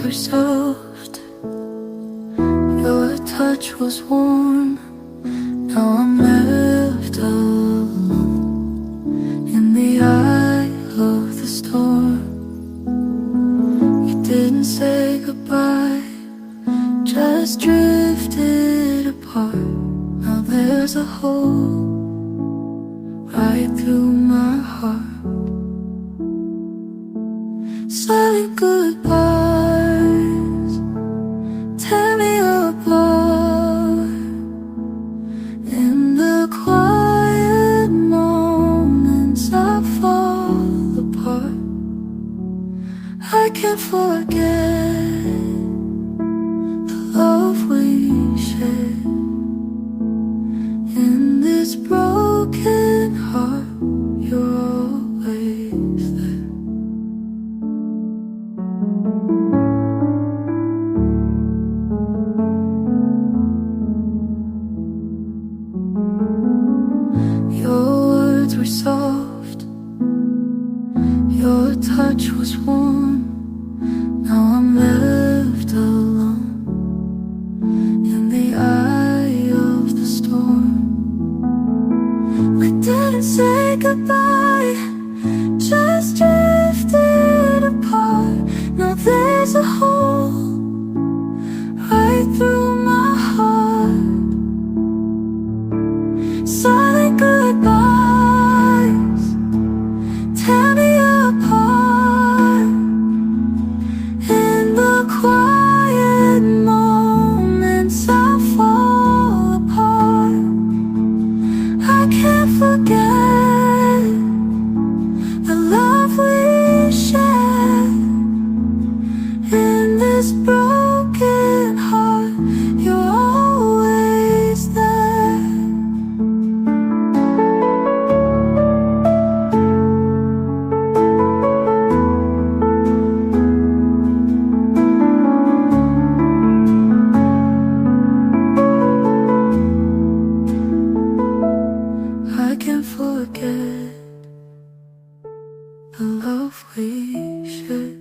were soft, your touch was warm. Now I'm left alone in the eye of the storm. You didn't say goodbye, just drifted apart. Now there's a hole right through my heart. Silent goodbyes tear me apart. In the quiet moments I fall apart. I can't forget the love we shared. In this broken heart, you're always there. Your words were soft, your touch was warm. Now I'm left alone in the eye of the storm. We didn't say goodbye, just drifted apart. Now there's a hole right through my heart. Silent goodbyes tear me apart. In the quiet moments I fall apart. I can't forget the love we shared. In this broken heart, you're always there. I can't forget the love we shared.